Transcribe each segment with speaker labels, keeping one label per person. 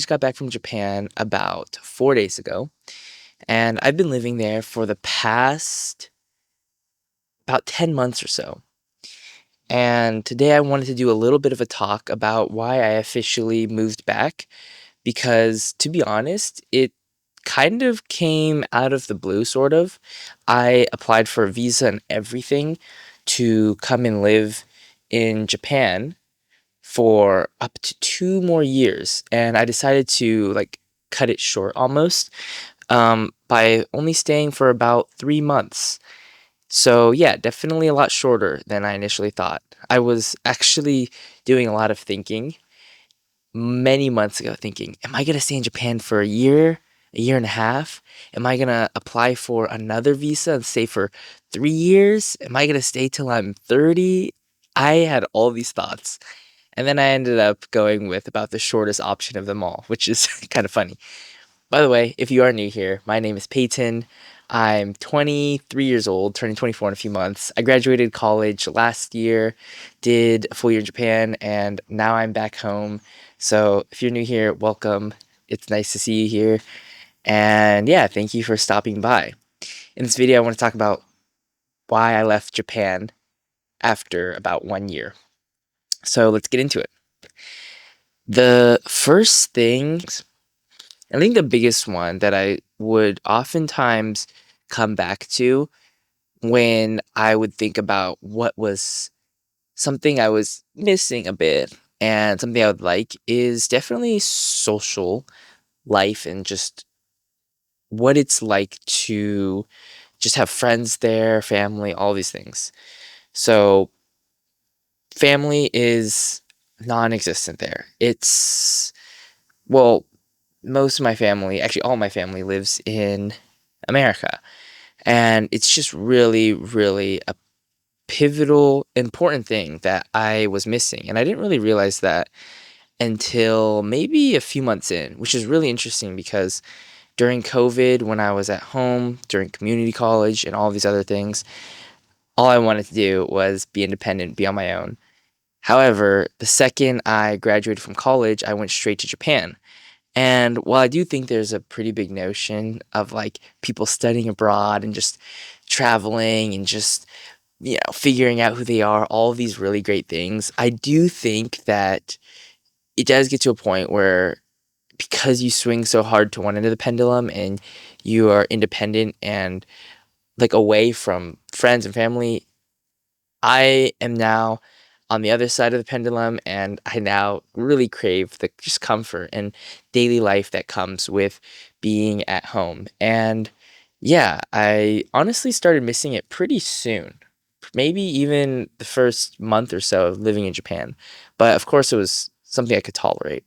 Speaker 1: Just got back from Japan about 4 days ago, and I've been living there for the past about 10 months or so. And today I wanted to do a little bit of a talk about why I officially moved back because, to be honest, it kind of came out of the blue, sort of. I applied for a visa and everything to come and live in Japan for up to 2 more years, and I decided to cut it short almost by only staying for about 3 months. So yeah, definitely a lot shorter than I initially thought. I was actually doing a lot of thinking many months ago, thinking, am I gonna stay in Japan for a year and a half? Am I gonna apply for another visa and stay for 3 years? Am I gonna stay till I'm 30? I had all these thoughts. And then I ended up going with about the shortest option of them all, which is kind of funny. By the way, if you are new here, my name is Peyton. I'm 23 years old, turning 24 in a few months. I graduated college last year, did a full year in Japan, and now I'm back home. So if you're new here, welcome. It's nice to see you here. And yeah, thank you for stopping by. In this video, I want to talk about why I left Japan after about 1 year. So let's get into it. The first thing, I think the biggest one that I would oftentimes come back to when I would think about what was something I was missing a bit and something I would like is definitely social life and just what it's like to just have friends there, family, all these things. So, family is non existent there. Well, most of my family, actually all my family lives in America. And it's just really, really a pivotal, important thing that I was missing. And I didn't really realize that until maybe a few months in, which is really interesting because during COVID, when I was at home, during community college, and all these other things, all I wanted to do was be independent, be on my own. However, the second I graduated from college, I went straight to Japan. And while I do think there's a pretty big notion of people studying abroad and just traveling and just, figuring out who they are, all of these really great things, I do think that it does get to a point where because you swing so hard to one end of the pendulum and you are independent and away from friends and family, I am now on the other side of the pendulum, and I now really crave the just comfort and daily life that comes with being at home. And yeah, I honestly started missing it pretty soon. Maybe even the first month or so of living in Japan. But of course, it was something I could tolerate.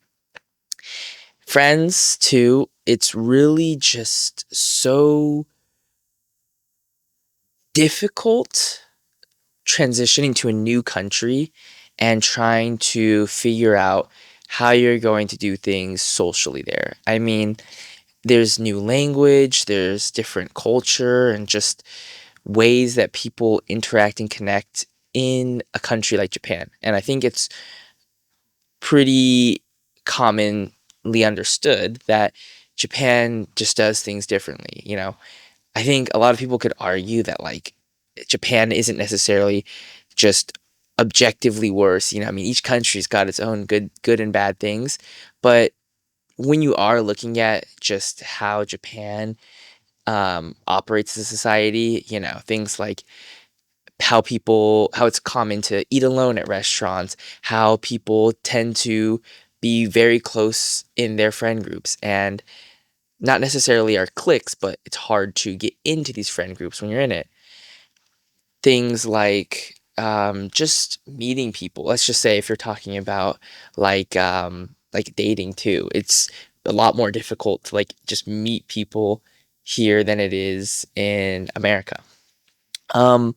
Speaker 1: Friends, too, it's really just so difficult transitioning to a new country and trying to figure out how you're going to do things socially there. I mean, there's new language, there's different culture, and just ways that people interact and connect in a country like Japan. And I think it's pretty commonly understood that Japan just does things differently. I think a lot of people could argue that Japan isn't necessarily just objectively worse. I mean, each country's got its own good and bad things, but when you are looking at just how Japan operates as a society, things like how it's common to eat alone at restaurants, how people tend to be very close in their friend groups and not necessarily are cliques, but it's hard to get into these friend groups when you're in it. Things like just meeting people. Let's just say if you're talking about like dating too, it's a lot more difficult to just meet people here than it is in America. Um,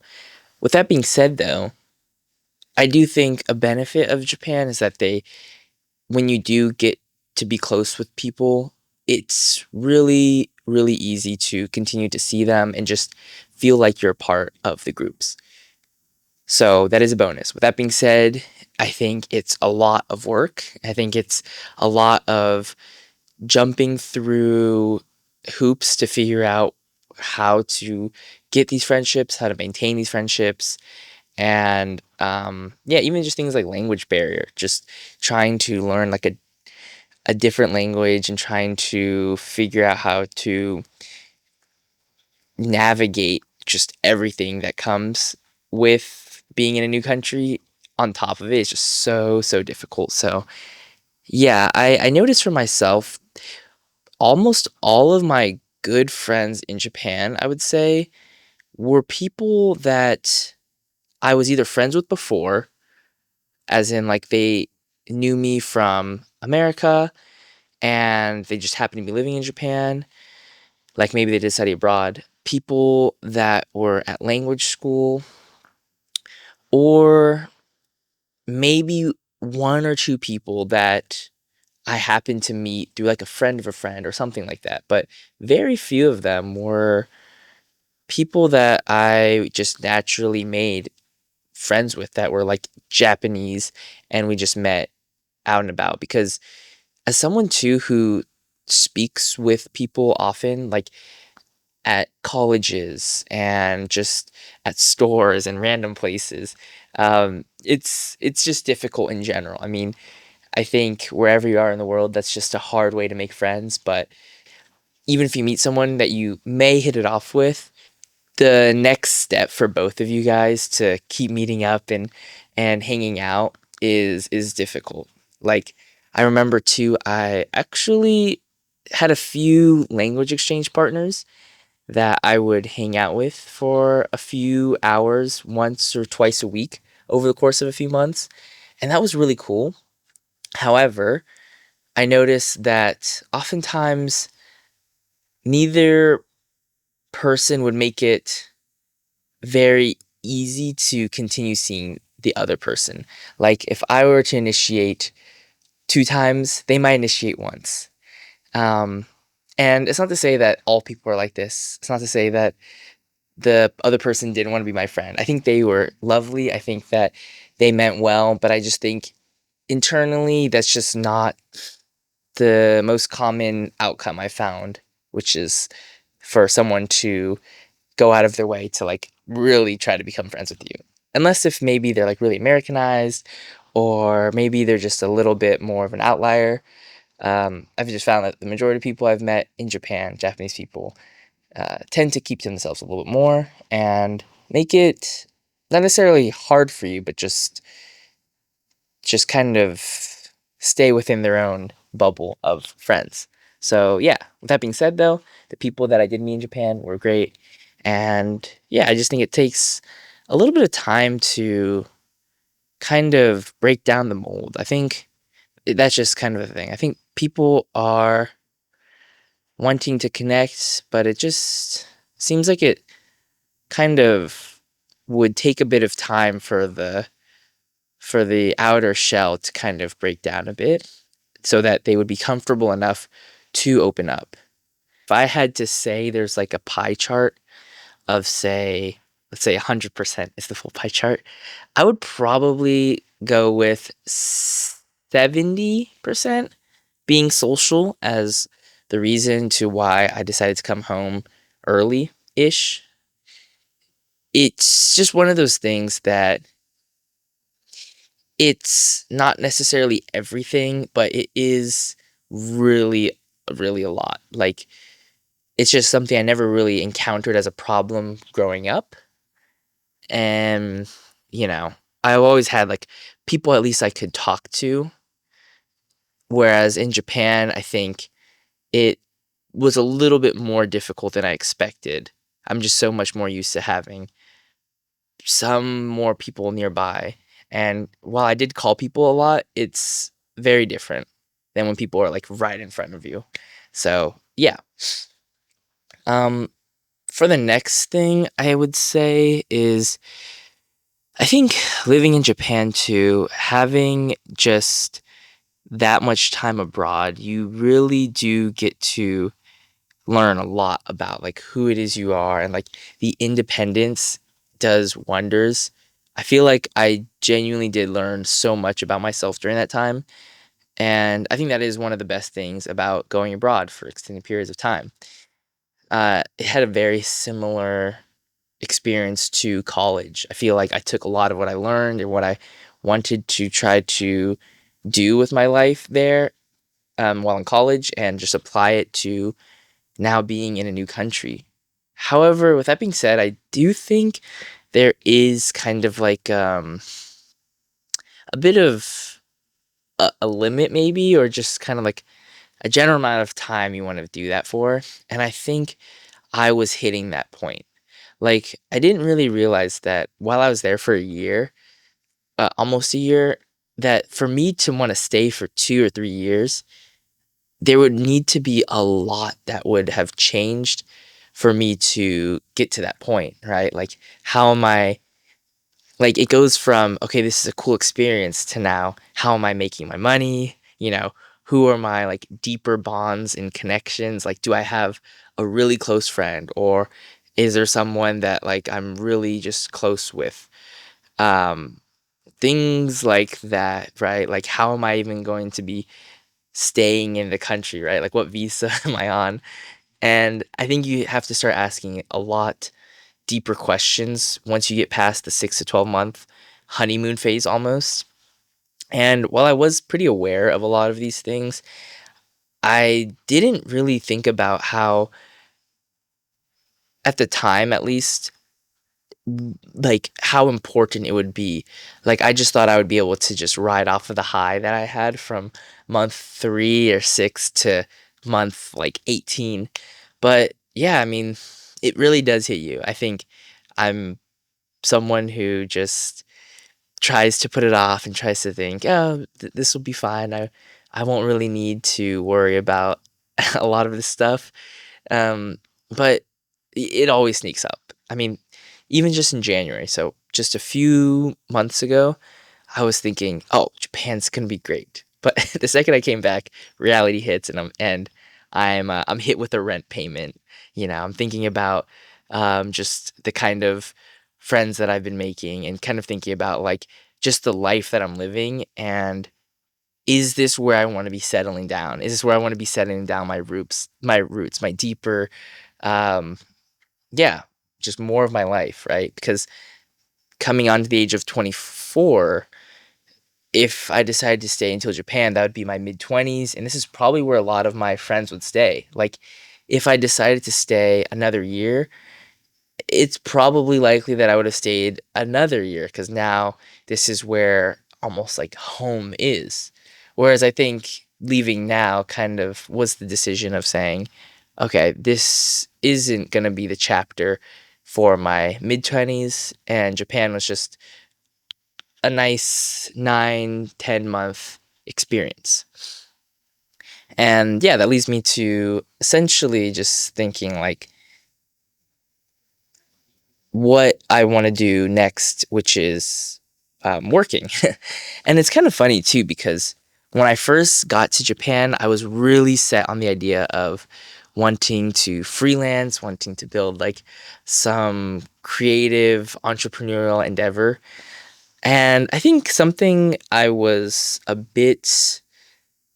Speaker 1: with that being said, though, I do think a benefit of Japan is that when you do get to be close with people, it's really, really easy to continue to see them and just feel like you're a part of the groups. So that is a bonus. With that being said, I think it's a lot of work. I think it's a lot of jumping through hoops to figure out how to get these friendships, how to maintain these friendships, and yeah, even just things like language barrier, just trying to learn like a different language and trying to figure out how to navigate just everything that comes with being in a new country on top of it is just so difficult. So yeah, I noticed for myself, almost all of my good friends in Japan, I would say, were people that I was either friends with before, as in like they knew me from America and they just happened to be living in Japan, like maybe they did study abroad, people that were at language school, or maybe one or two people that I happened to meet through like a friend of a friend or something like that. But very few of them were people that I just naturally made friends with that were like Japanese and we just met out and about. Because as someone too who speaks with people often, like at colleges and just at stores and random places, it's just difficult in general. I mean, I think wherever you are in the world, that's just a hard way to make friends. But even if you meet someone that you may hit it off with, the next step for both of you guys to keep meeting up and hanging out is difficult. Like I remember too, I actually had a few language exchange partners that I would hang out with for a few hours once or twice a week over the course of a few months, and that was really cool. However, I noticed that oftentimes neither person would make it very easy to continue seeing the other person. Like if I were to initiate 2 times, they might initiate once. Um, and it's not to say that all people are like this. It's not to say that the other person didn't want to be my friend. I think they were lovely. I think that they meant well, but I just think internally that's just not the most common outcome I found, which is for someone to go out of their way to like really try to become friends with you. Unless if maybe they're like really Americanized or maybe they're just a little bit more of an outlier. I've just found that the majority of people I've met in Japan, Japanese people, tend to keep to themselves a little bit more and make it not necessarily hard for you, but just kind of stay within their own bubble of friends. So yeah, with that being said though, the people that I did meet in Japan were great. And yeah, I just think it takes a little bit of time to kind of break down the mold. I think that's just kind of the thing. I think people are wanting to connect, but it just seems like it kind of would take a bit of time for the outer shell to kind of break down a bit so that they would be comfortable enough to open up. If I had to say there's like a pie chart of say, let's say 100% is the full pie chart, I would probably go with 70% being social as the reason to why I decided to come home early ish. It's just one of those things that it's not necessarily everything, but it is really, really a lot. Like, it's just something I never really encountered as a problem growing up. And, you know, I've always had like people at least I could talk to. Whereas in Japan, I think it was a little bit more difficult than I expected. I'm just so much more used to having some more people nearby. And while I did call people a lot, it's very different than when people are like right in front of you. So, yeah. Um, for the next thing I would say is I think living in Japan too, having just that much time abroad, you really do get to learn a lot about like who it is you are and like the independence does wonders. I feel like I genuinely did learn so much about myself during that time And I think that is one of the best things about going abroad for extended periods of time. It had a very similar experience to college. I feel like I took a lot of what I learned and what I wanted to try to do with my life there, while in college, and just apply it to now being in a new country. However, with that being said, I do think there is kind of like a bit of a limit, maybe, or just kind of like a general amount of time you want to do that for. And I think I was hitting that point. Like, I didn't really realize that while I was there for a year, almost a year, that for me to want to stay for 2 or 3 years, there would need to be a lot that would have changed for me to get to that point, right? Like, how am I like, it goes from, "Okay, this is a cool experience," to now, "How am I making my money?" Who are my, like, deeper bonds and connections? Like, do I have a really close friend, or is there someone that, like, I'm really just close with? Um, Things like that, right? Like, how am I even going to be staying in the country, right? Like, what visa am I on? And I think you have to start asking a lot deeper questions once you get past the 6 to 12 month honeymoon phase almost. And while I was pretty aware of a lot of these things, I didn't really think about how, at the time at least, like how important it would be. Like, I just thought I would be able to just ride off of the high that I had from month 3 or 6 to month like 18. But yeah, I mean, it really does hit you. I think I'm someone who just tries to put it off and tries to think, "Oh, this will be fine. I won't really need to worry about a lot of this stuff." Um, but it always sneaks up. I mean, even just in January, so just a few months ago, I was thinking, "Oh, Japan's gonna be great." But the second I came back, reality hits, and I'm hit with a rent payment. I'm thinking about just the kind of friends that I've been making, and kind of thinking about like just the life that I'm living, and is this where I want to be settling down? Is this where I want to be settling down my roots, my deeper, um, yeah, just more of my life, right? Because coming on to the age of 24, if I decided to stay until Japan, that would be my mid 20s. And this is probably where a lot of my friends would stay. Like, if I decided to stay another year, it's probably likely that I would have stayed another year, because now this is where almost like home is. Whereas I think leaving now kind of was the decision of saying, okay, this isn't going to be the chapter for my mid 20s. And Japan was just a nice 9, 10 month experience. And yeah, that leads me to essentially just thinking like, what I want to do next, which is working. And it's kind of funny too, because when I first got to Japan, I was really set on the idea of wanting to freelance, wanting to build like some creative entrepreneurial endeavor. And I think something I was a bit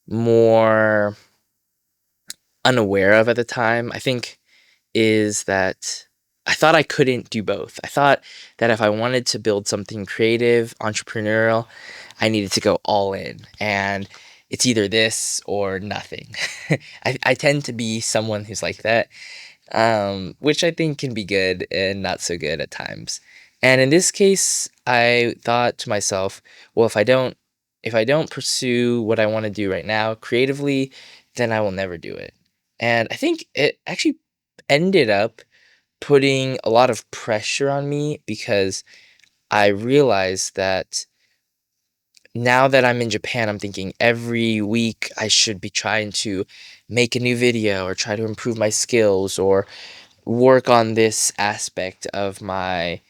Speaker 1: more unaware of at the time, I think, is that I thought I couldn't do both. I thought that if I wanted to build something creative, entrepreneurial, I needed to go all in. And it's either this or nothing. I tend to be someone who's like that, which I think can be good and not so good at times. And in this case, I thought to myself, well, if I don't pursue what I want to do right now creatively, then I will never do it. And I think it actually ended up putting a lot of pressure on me, because I realized that now that I'm in Japan, I'm thinking every week I should be trying to make a new video or try to improve my skills or work on this aspect of my,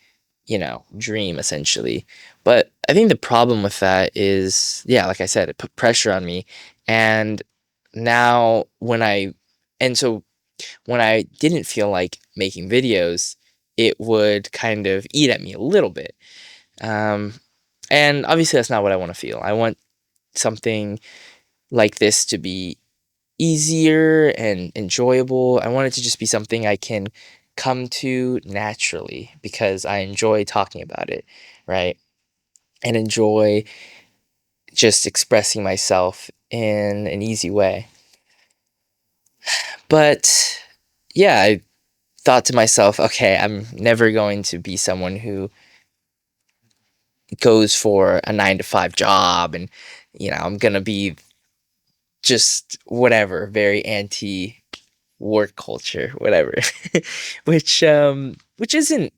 Speaker 1: dream essentially. But I think the problem with that is, yeah, like I said, it put pressure on me. And now and so when I didn't feel like making videos, it would kind of eat at me a little bit. Um, and obviously, that's not what I want to feel. I want something like this to be easier and enjoyable. I want it to just be something I can come to naturally because I enjoy talking about it, right? And enjoy just expressing myself in an easy way. But yeah, I thought to myself, okay, I'm never going to be someone who goes for a 9 to 5 job and, I'm going to be just whatever, very anti work culture, whatever. Which isn't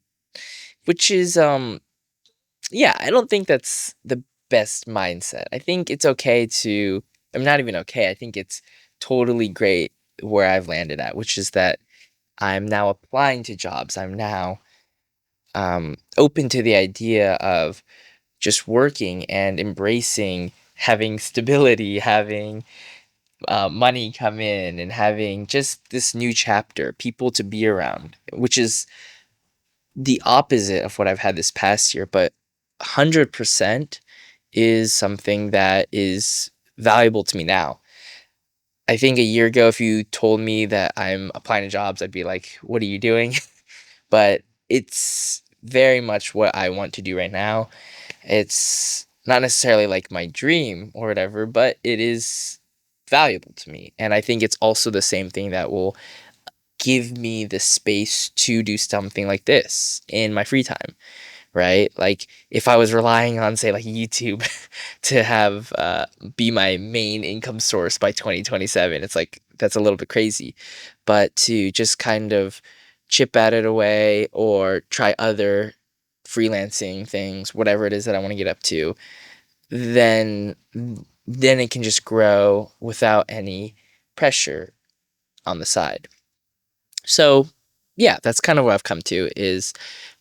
Speaker 1: which is yeah, I don't think that's the best mindset. I think it's okay to I'm not even okay. I think it's totally great where I've landed at, which is that I'm now applying to jobs. I'm now open to the idea of just working and embracing having stability, having money come in, and having just this new chapter, people to be around, which is the opposite of what I've had this past year. But 100% is something that is valuable to me now. I think a year ago, if you told me that I'm applying to jobs, I'd be like, what are you doing? But it's very much what I want to do right now. It's not necessarily like my dream or whatever, but it is valuable to me. And I think it's also the same thing that will give me the space to do something like this in my free time, right? Like if I was relying on, say, like YouTube to have be my main income source by 2027, it's like that's a little bit crazy. But to just kind of chip at it away or try other freelancing things, whatever it is that I want to get up to, then then it can just grow without any pressure on the side. So, yeah, that's kind of what I've come to is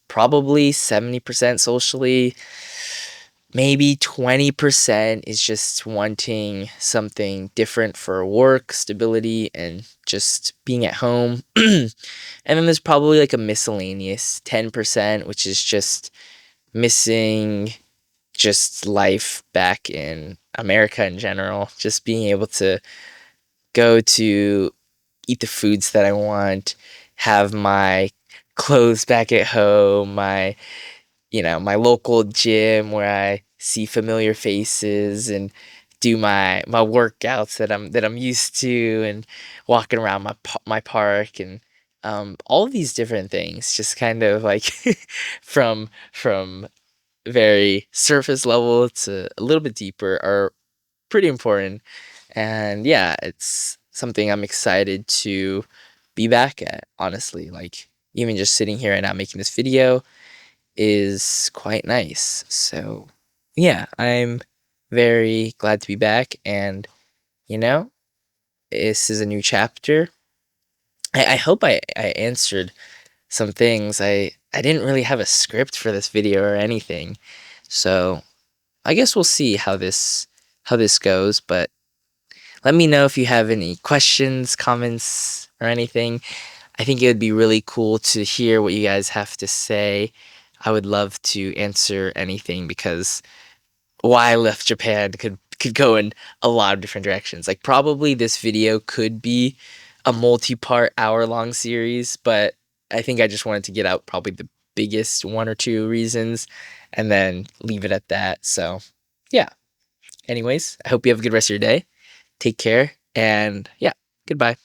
Speaker 1: probably 70% socially, maybe 20% is just wanting something different for work, stability, and just being at home. And then there's probably like a miscellaneous 10%, which is just missing just life back in America in general, just being able to go to eat the foods that I want, have my clothes back at home, my local gym where I see familiar faces and do my workouts that I'm used to and walking around my park and all of these different things just kind of like from very surface level to a little bit deeper are pretty important. And yeah, it's something I'm excited to be back at, honestly. Like, even just sitting here and now making this video is quite nice. So, yeah, I'm very glad to be back. And, you know, this is a new chapter. I hope I answered some things. I didn't really have a script for this video or anything. So, I guess we'll see how this goes, but let me know if you have any questions, comments, or anything. I think it would be really cool to hear what you guys have to say. I would love to answer anything because why I left Japan could go in a lot of different directions. Like probably this video could be a multi-part hour-long series, but I think I just wanted to get out probably the biggest one or two reasons and then leave it at that. So, yeah. Anyways, I hope you have a good rest of your day. Take care and yeah, goodbye.